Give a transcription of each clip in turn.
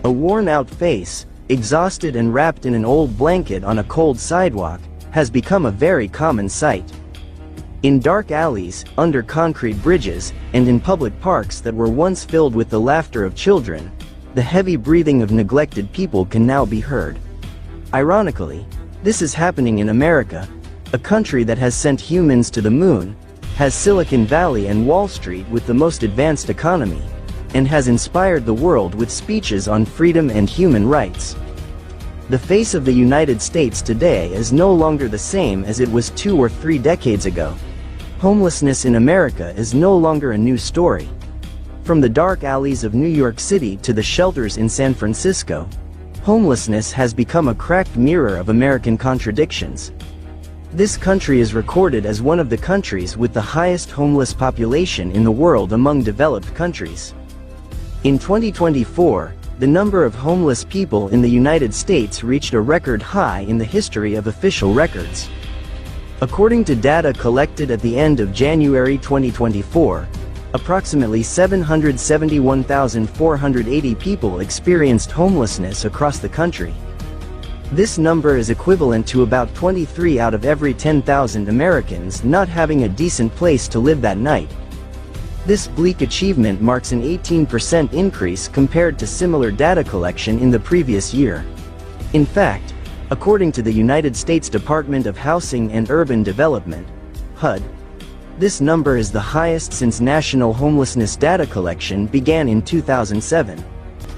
A worn-out face, exhausted and wrapped in an old blanket on a cold sidewalk, has become a very common sight. In dark alleys, under concrete bridges, and in public parks that were once filled with the laughter of children, the heavy breathing of neglected people can now be heard. Ironically, this is happening in America, a country that has sent humans to the moon, has Silicon Valley and Wall Street with the most advanced economy, and has inspired the world with speeches on freedom and human rights. The face of the United States today is no longer the same as it was 2 or 3 decades ago. Homelessness in America is no longer a new story. From the dark alleys of New York City to the shelters in San Francisco, homelessness has become a cracked mirror of American contradictions. This country is recorded as one of the countries with the highest homeless population in the world among developed countries. In 2024, the number of homeless people in the United States reached a record high in the history of official records. According to data collected at the end of January 2024, approximately 771,480 people experienced homelessness across the country. This number is equivalent to about 23 out of every 10,000 Americans not having a decent place to live that night. This bleak achievement marks an 18% increase compared to similar data collection in the previous year. In fact, according to the United States Department of Housing and Urban Development, HUD, this number is the highest since national homelessness data collection began in 2007.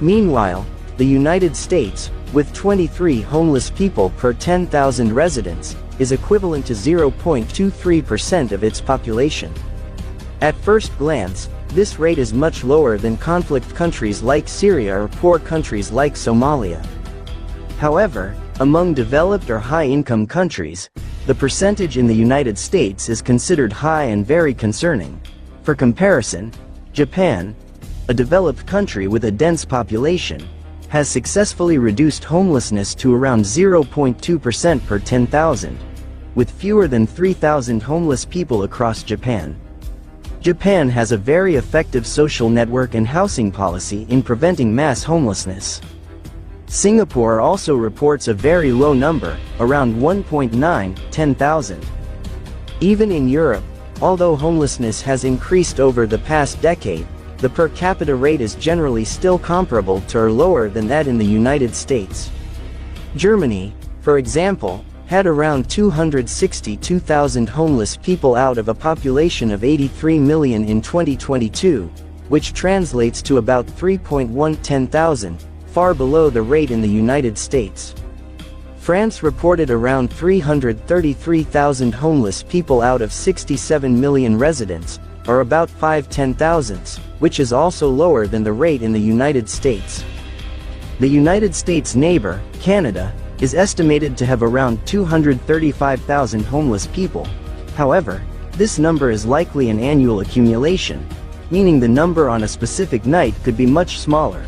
Meanwhile, the United States, with 23 homeless people per 10,000 residents, is equivalent to 0.23% of its population. At first glance, this rate is much lower than conflict countries like Syria or poor countries like Somalia. However, among developed or high-income countries, the percentage in the United States is considered high and very concerning. For comparison, Japan, a developed country with a dense population, has successfully reduced homelessness to around 0.2% per 10,000, with fewer than 3,000 homeless people across Japan. Japan has a very effective social network and housing policy in preventing mass homelessness. Singapore also reports a very low number, around 1.9/10,000. Even in Europe, although homelessness has increased over the past decade, the per capita rate is generally still comparable to or lower than that in the United States. Germany, for example, had around 262,000 homeless people out of a population of 83 million in 2022, which translates to about 3.1/10,000, far below the rate in the United States. France reported around 333,000 homeless people out of 67 million residents, or about 5/10,000, which is also lower than the rate in the United States. The United States' neighbor, Canada, is estimated to have around 235,000 homeless people. However, this number is likely an annual accumulation, meaning the number on a specific night could be much smaller.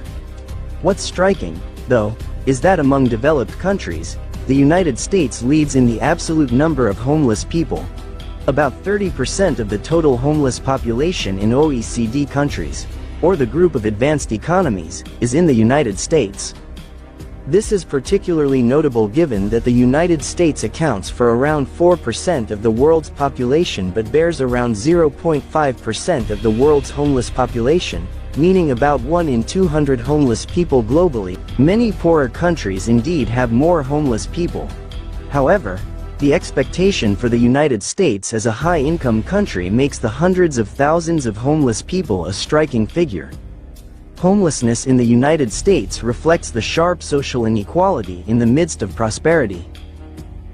What's striking, though, is that among developed countries, the United States leads in the absolute number of homeless people. About 30% of the total homeless population in OECD countries, or the group of advanced economies, is in the United States. This is particularly notable given that the United States accounts for around 4% of the world's population but bears around 0.5% of the world's homeless population, meaning about 1 in 200 homeless people globally. Many poorer countries indeed have more homeless people. However, the expectation for the United States as a high-income country makes the hundreds of thousands of homeless people a striking figure. Homelessness in the United States reflects the sharp social inequality in the midst of prosperity.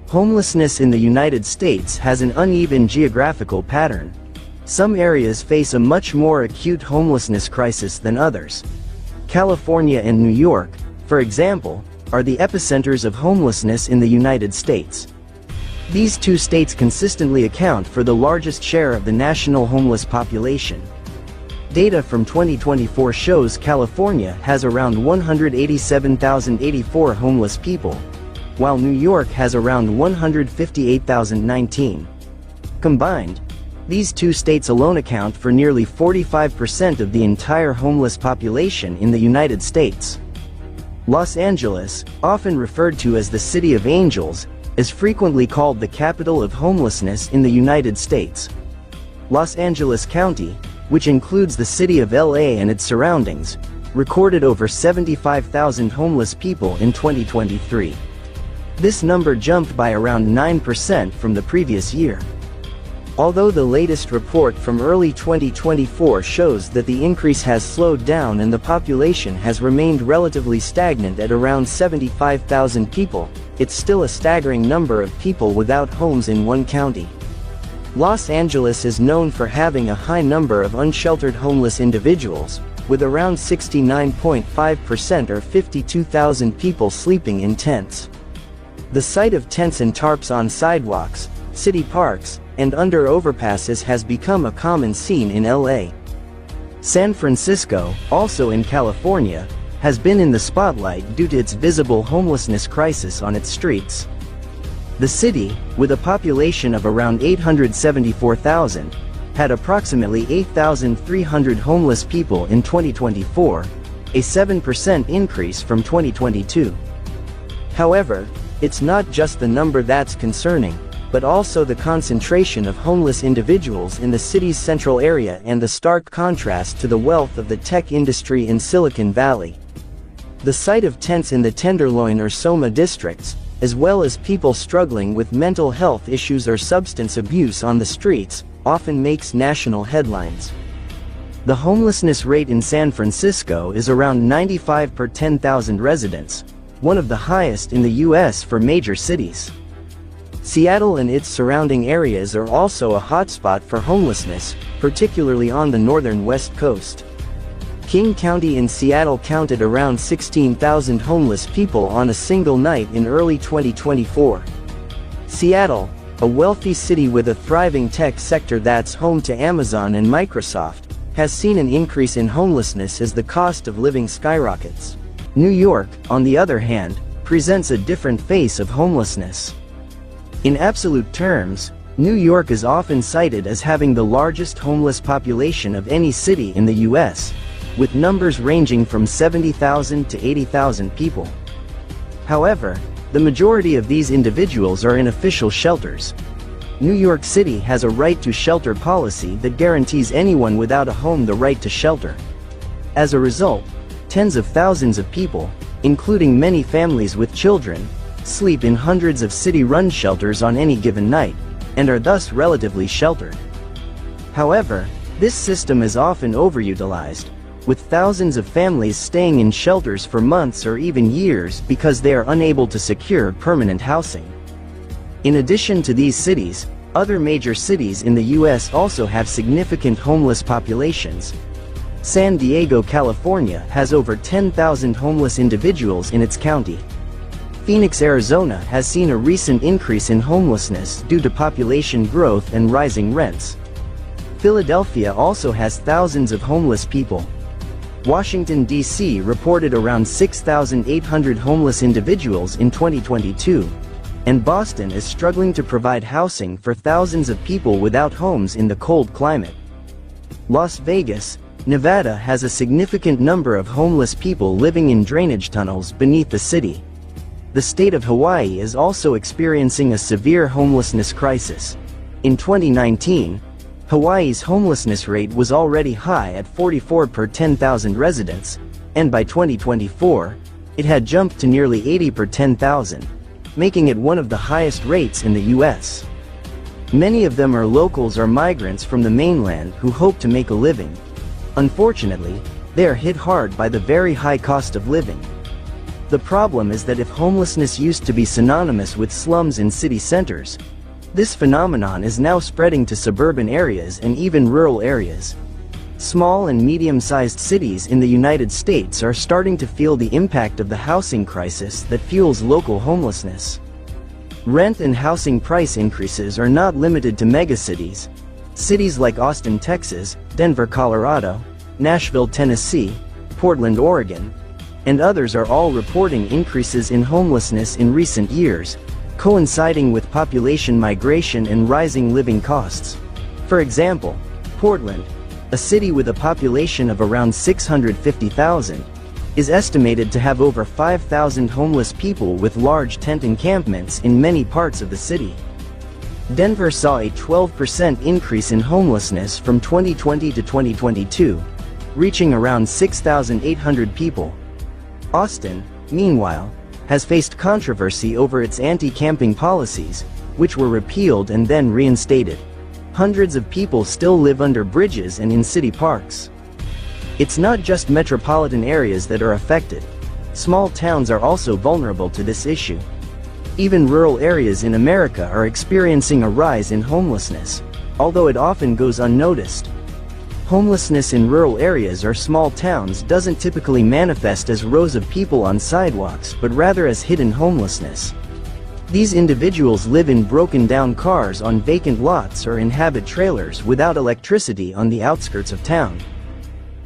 Homelessness in the United States has an uneven geographical pattern. Some areas face a much more acute homelessness crisis than others. California and New York, for example, are the epicenters of homelessness in the United States. These two states consistently account for the largest share of the national homeless population. Data from 2024 shows California has around 187,084 homeless people, while New York has around 158,019. Combined, these two states alone account for nearly 45% of the entire homeless population in the United States. Los Angeles, often referred to as the City of Angels, is frequently called the capital of homelessness in the United States. Los Angeles County, which includes the city of LA and its surroundings, recorded over 75,000 homeless people in 2023. This number jumped by around 9% from the previous year. Although the latest report from early 2024 shows that the increase has slowed down and the population has remained relatively stagnant at around 75,000 people, it's still a staggering number of people without homes in one county. Los Angeles is known for having a high number of unsheltered homeless individuals, with around 69.5% or 52,000 people sleeping in tents. The sight of tents and tarps on sidewalks, city parks, and under overpasses has become a common scene in LA. San Francisco, also in California, has been in the spotlight due to its visible homelessness crisis on its streets. The city, with a population of around 874,000, had approximately 8,300 homeless people in 2024, a 7% increase from 2022. However, it's not just the number that's concerning, but also the concentration of homeless individuals in the city's central area and the stark contrast to the wealth of the tech industry in Silicon Valley. The sight of tents in the Tenderloin or Soma districts, as well as people struggling with mental health issues or substance abuse on the streets, often makes national headlines. The homelessness rate in San Francisco is around 95 per 10,000 residents, one of the highest in the US for major cities. Seattle and its surrounding areas are also a hotspot for homelessness, particularly on the northern west coast. King County in Seattle counted around 16,000 homeless people on a single night in early 2024. Seattle, a wealthy city with a thriving tech sector that's home to Amazon and Microsoft, has seen an increase in homelessness as the cost of living skyrockets. New York, on the other hand, presents a different face of homelessness. In absolute terms, New York is often cited as having the largest homeless population of any city in the US, with numbers ranging from 70,000 to 80,000 people. However, the majority of these individuals are in official shelters. New York City has a right to shelter policy that guarantees anyone without a home the right to shelter. As a result, tens of thousands of people, including many families with children, sleep in hundreds of city-run shelters on any given night, and are thus relatively sheltered. However, this system is often overutilized, with thousands of families staying in shelters for months or even years because they are unable to secure permanent housing. In addition to these cities, other major cities in the US also have significant homeless populations. San Diego, California has over 10,000 homeless individuals in its county. Phoenix, Arizona has seen a recent increase in homelessness due to population growth and rising rents. Philadelphia also has thousands of homeless people. Washington, D.C. reported around 6,800 homeless individuals in 2022, and Boston is struggling to provide housing for thousands of people without homes in the cold climate. Las Vegas, Nevada has a significant number of homeless people living in drainage tunnels beneath the city. The state of Hawaii is also experiencing a severe homelessness crisis. In 2019, Hawaii's homelessness rate was already high at 44 per 10,000 residents, and by 2024, it had jumped to nearly 80 per 10,000, making it one of the highest rates in the US. Many of them are locals or migrants from the mainland who hope to make a living. Unfortunately, they are hit hard by the very high cost of living. The problem is that if homelessness used to be synonymous with slums in city centers, this phenomenon is now spreading to suburban areas and even rural areas. Small and medium-sized cities in the United States are starting to feel the impact of the housing crisis that fuels local homelessness. Rent and housing price increases are not limited to megacities. Cities like Austin, Texas, Denver, Colorado, Nashville, Tennessee, Portland, Oregon, and others are all reporting increases in homelessness in recent years, coinciding with population migration and rising living costs. For example, Portland, a city with a population of around 650,000, is estimated to have over 5,000 homeless people with large tent encampments in many parts of the city. Denver saw a 12% increase in homelessness from 2020 to 2022, reaching around 6,800 people. Austin, meanwhile, has faced controversy over its anti-camping policies, which were repealed and then reinstated. Hundreds of people still live under bridges and in city parks. It's not just metropolitan areas that are affected. Small towns are also vulnerable to this issue. Even rural areas in America are experiencing a rise in homelessness, although it often goes unnoticed. Homelessness in rural areas or small towns doesn't typically manifest as rows of people on sidewalks, but rather as hidden homelessness. These individuals live in broken-down cars on vacant lots or inhabit trailers without electricity on the outskirts of town.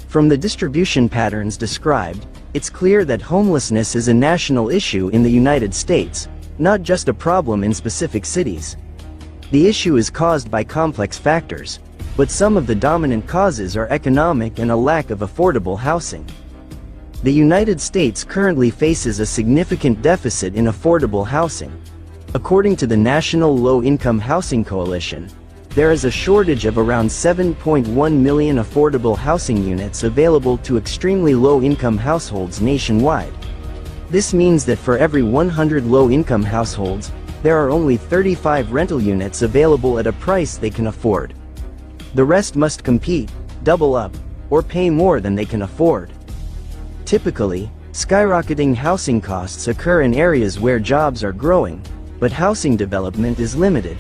From the distribution patterns described, it's clear that homelessness is a national issue in the United States, not just a problem in specific cities. The issue is caused by complex factors, but some of the dominant causes are economic and a lack of affordable housing. The United States currently faces a significant deficit in affordable housing. According to the National Low-Income Housing Coalition, there is a shortage of around 7.1 million affordable housing units available to extremely low-income households nationwide. This means that for every 100 low-income households, there are only 35 rental units available at a price they can afford. The rest must compete, double up, or pay more than they can afford. Typically, skyrocketing housing costs occur in areas where jobs are growing, but housing development is limited.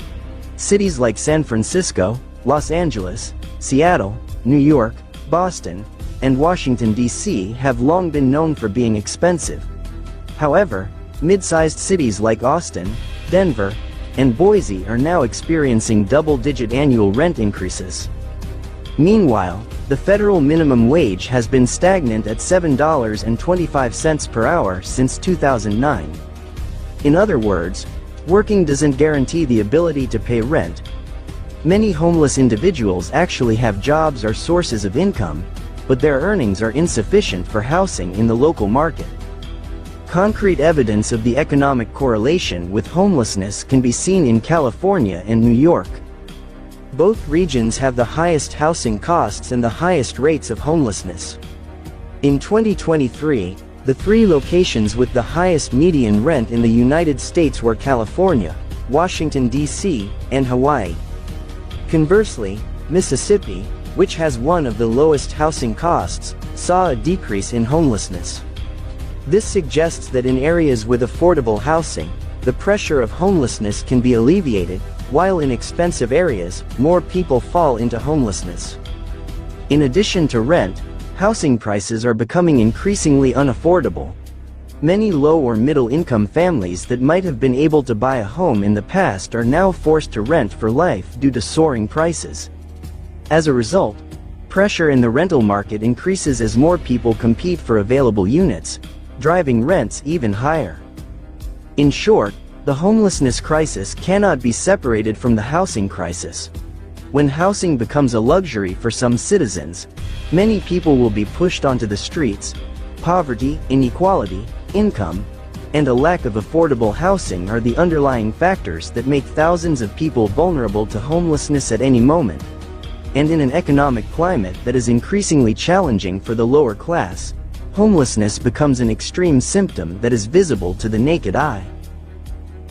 Cities like San Francisco, Los Angeles, Seattle, New York, Boston, and Washington, D.C. have long been known for being expensive. However, mid-sized cities like Austin, Denver, and Boise are now experiencing double-digit annual rent increases. Meanwhile, the federal minimum wage has been stagnant at $7.25 per hour since 2009. In other words, working doesn't guarantee the ability to pay rent. Many homeless individuals actually have jobs or sources of income, but their earnings are insufficient for housing in the local market. Concrete evidence of the economic correlation with homelessness can be seen in California and New York. Both regions have the highest housing costs and the highest rates of homelessness. In 2023, the three locations with the highest median rent in the United States were California, Washington, D.C., and Hawaii. Conversely, Mississippi, which has one of the lowest housing costs, saw a decrease in homelessness. This suggests that in areas with affordable housing, the pressure of homelessness can be alleviated, while in expensive areas, more people fall into homelessness. In addition to rent, housing prices are becoming increasingly unaffordable. Many low or middle-income families that might have been able to buy a home in the past are now forced to rent for life due to soaring prices. As a result, pressure in the rental market increases as more people compete for available units, driving rents even higher. In short, the homelessness crisis cannot be separated from the housing crisis. When housing becomes a luxury for some citizens, many people will be pushed onto the streets. Poverty, inequality, income, and a lack of affordable housing are the underlying factors that make thousands of people vulnerable to homelessness at any moment. And in an economic climate that is increasingly challenging for the lower class, homelessness becomes an extreme symptom that is visible to the naked eye.